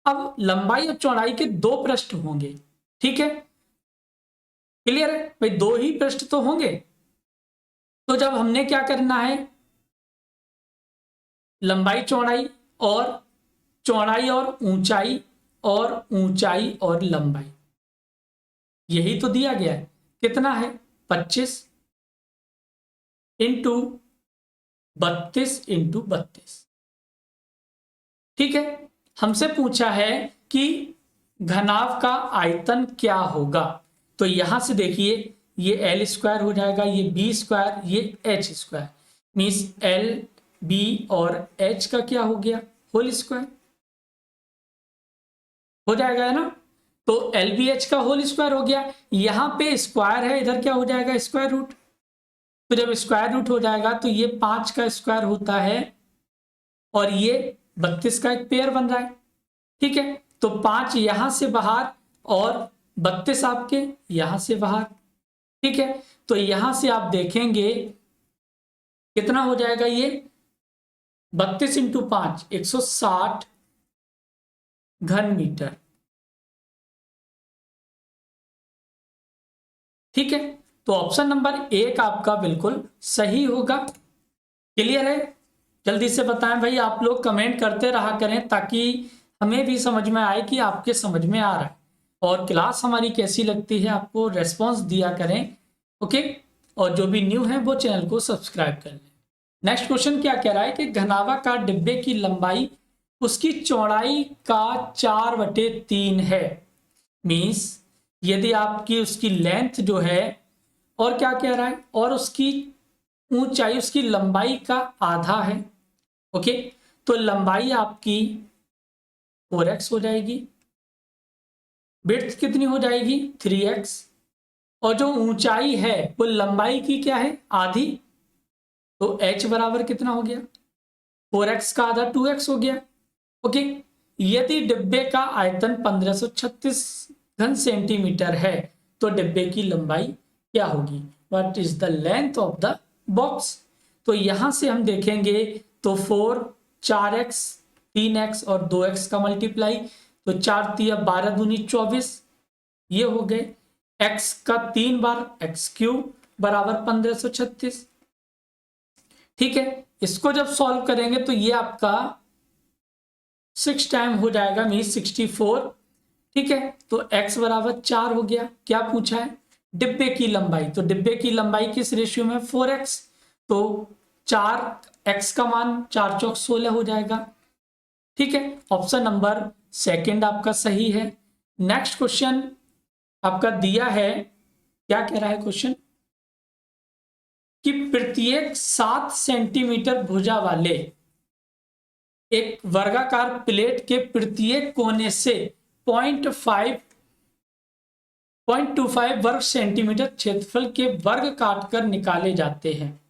अब लंबाई और चौड़ाई के 2 पृष्ठ होंगे, ठीक है, क्लियर है भाई, 2 ही पृष्ठ तो होंगे। तो जब हमने क्या करना है, लंबाई चौड़ाई और ऊंचाई और लंबाई, यही तो दिया गया है। कितना है, 25 इंटू 32 इंटू 32, ठीक है। हमसे पूछा है कि घनाभ का आयतन क्या होगा। तो यहां से देखिए, ये एल स्क्वायर हो जाएगा, ये बी स्क्वायर, ये H square, means L B और एच का क्या हो गया, होल स्क्वायर हो जाएगा, है ना। तो एल बी एच का होल स्क्वायर हो गया। यहां पे स्क्वायर है, इधर क्या हो जाएगा, स्क्वायर रूट। तो जब स्क्वायर रूट हो जाएगा तो ये 5 का स्क्वायर होता है और ये 32 का एक पेयर बन रहा है, ठीक है। तो 5 यहां से बाहर और 32 आपके यहां से बाहर, ठीक है। तो यहां से आप देखेंगे कितना हो जाएगा, ये 32 इंटू 5 160 घन मीटर, ठीक है। तो ऑप्शन नंबर 1 आपका बिल्कुल सही होगा। क्लियर है, जल्दी से बताएं भाई, आप लोग कमेंट करते रहा करें ताकि हमें भी समझ में आए कि आपके समझ में आ रहा है, और क्लास हमारी कैसी लगती है आपको रेस्पॉन्स दिया करें, ओके। और जो भी न्यू है वो चैनल को सब्सक्राइब कर लें। नेक्स्ट क्वेश्चन क्या कह रहा है कि घनाभाकार डिब्बे की लंबाई उसकी चौड़ाई का 4/3 है। मीन्स यदि आपकी उसकी लेंथ जो है, और क्या कह रहा है, और उसकी ऊंचाई उसकी लंबाई का आधा है, ओके। तो लंबाई आपकी 4x हो जाएगी, विड्थ कितनी हो जाएगी 3x, और जो ऊंचाई है वो लंबाई की क्या है, आधी। तो h बराबर कितना हो गया, 4x का आधा 2x हो गया, ओके। यदि डिब्बे का आयतन 1536 घन सेंटीमीटर है तो डिब्बे की लंबाई क्या होगी, what is the length of the box. तो यहां से हम देखेंगे तो 4, 4x, 3x और 2x का मल्टीप्लाई, तो 4 तिया 12 दूनी 24, ये हो गए। x का 3 बार x क्यूब बराबर 1536, ठीक है। इसको जब सॉल्व करेंगे तो ये आपका 6 टाइम हो जाएगा, मीन 64, ठीक है। तो x बराबर 4 हो गया। क्या पूछा है, डिब्बे की लंबाई, तो डिब्बे की लंबाई किस रेशियो में, 4x, तो 4x का मान 4 चौक 16 हो जाएगा, ठीक है। ऑप्शन नंबर 2 आपका सही है। नेक्स्ट क्वेश्चन आपका दिया है, क्या कह रहा है क्वेश्चन कि प्रत्येक 7 सेंटीमीटर भुजा वाले एक वर्गाकार प्लेट के प्रत्येक कोने से 0.25 वर्ग सेंटीमीटर क्षेत्रफल के वर्ग काटकर निकाले जाते हैं,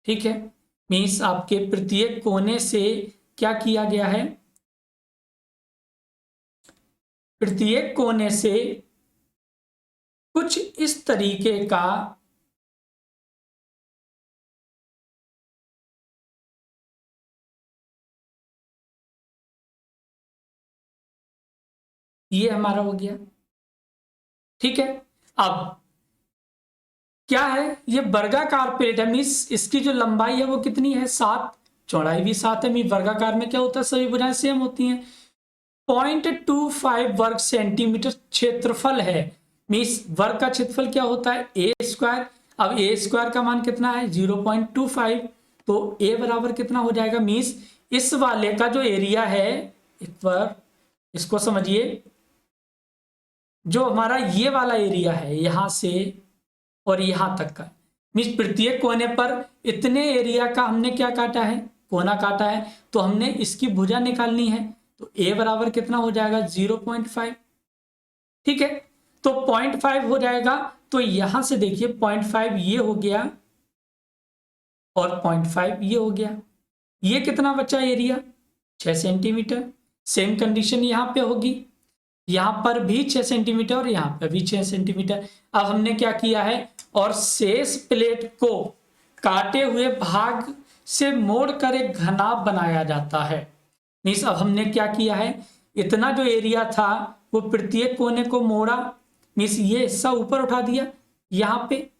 ठीक है। मीन्स आपके प्रत्येक कोने से क्या किया गया है, प्रत्येक कोने से कुछ इस तरीके का ये हमारा हो गया, ठीक है। अब क्या है, ये वर्गाकार प्लेट है, मीन्स इसकी जो लंबाई है वो कितनी है 7, चौड़ाई भी 7 है। मीन वर्गाकार में क्या होता है, सभी भुजाएं सेम होती हैं। 0.25 वर्ग सेंटीमीटर क्षेत्रफल है, मीन्स वर्ग का क्षेत्रफल क्या होता है ए स्क्वायर। अब ए स्क्वायर का मान कितना है 0.25, तो ए बराबर कितना हो जाएगा, मीन्स इस वाले का जो एरिया है, इस पर इसको समझिए, जो हमारा ये वाला एरिया है यहां से और यहां तक का, मीन्स प्रत्येक कोने पर इतने एरिया का हमने क्या काटा है, कोना काटा है, तो हमने इसकी भुजा निकालनी है। तो ए बराबर कितना हो जाएगा 0.5, ठीक है। तो 0.5 हो जाएगा, तो यहां से देखिए 0.5 ये हो गया और 0.5 ये हो गया, ये कितना बचा एरिया 6 सेंटीमीटर। सेम कंडीशन यहां पे होगी, यहां पर भी 6 सेंटीमीटर और यहां पर भी 6 सेंटीमीटर। अब हमने क्या किया है, और शेष प्लेट को काटे हुए भाग से मोड़कर एक घनाभ बनाया जाता है। मीन्स अब हमने क्या किया है, इतना जो एरिया था वो प्रत्येक कोने को मोड़ा, मीन्स ये हिस्सा ऊपर उठा दिया, यहाँ पे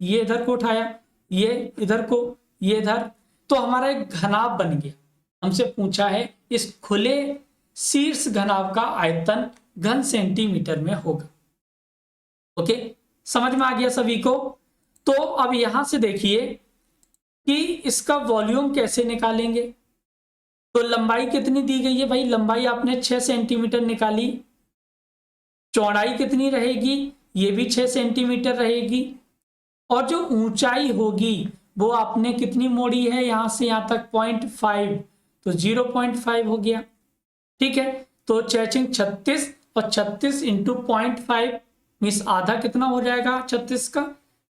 ये इधर को उठाया, ये इधर को, ये इधर, तो हमारा एक घनाभ बन गया। हमसे पूछा है इस खुले शीर्ष घनाभ का आयतन घन सेंटीमीटर में होगा। ओके, समझ में आ गया सभी को। तो अब यहां से देखिए कि इसका वॉल्यूम कैसे निकालेंगे। तो लंबाई कितनी दी गई है भाई, लंबाई आपने 6 सेंटीमीटर निकाली, चौड़ाई कितनी रहेगी, ये भी 6 सेंटीमीटर रहेगी, और जो ऊंचाई होगी वो आपने कितनी मोड़ी है, यहां से यहां तक 0.5, तो 0.5 हो गया, ठीक है। तो 6 36 और 36 इंटू 0.5 मीन्स आधा कितना हो जाएगा 36 का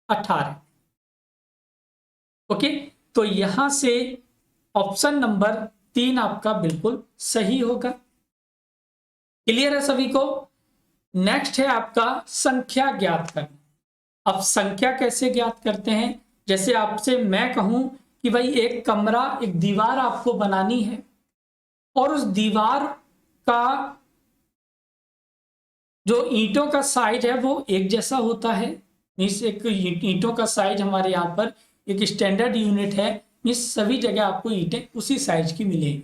18। ओके, तो यहां से ऑप्शन नंबर 3 आपका बिल्कुल सही होगा। क्लियर है सभी को। नेक्स्ट है आपका संख्या ज्ञात करना। अब संख्या कैसे ज्ञात करते हैं, जैसे आपसे मैं कहूं कि भाई एक कमरा, एक दीवार आपको बनानी है, और उस दीवार का जो ईंटों का साइज है वो एक जैसा होता है। मीन्स एक ईंटों का साइज हमारे यहाँ पर एक स्टैंडर्ड यूनिट है, मीन्स सभी जगह आपको ईंटें उसी साइज की मिलेंगी।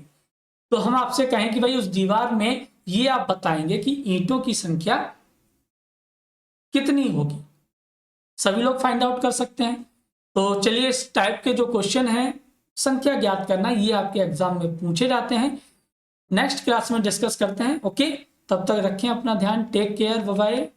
तो हम आपसे कहें कि भाई उस दीवार में ये आप बताएंगे कि ईंटों की संख्या कितनी होगी, सभी लोग फाइंड आउट कर सकते हैं। तो चलिए इस टाइप के जो क्वेश्चन हैं संख्या ज्ञात करना, ये आपके एग्जाम में पूछे जाते हैं। नेक्स्ट क्लास में डिस्कस करते हैं। ओके, तब तक रखें अपना ध्यान, टेक केयर, बाय बाय।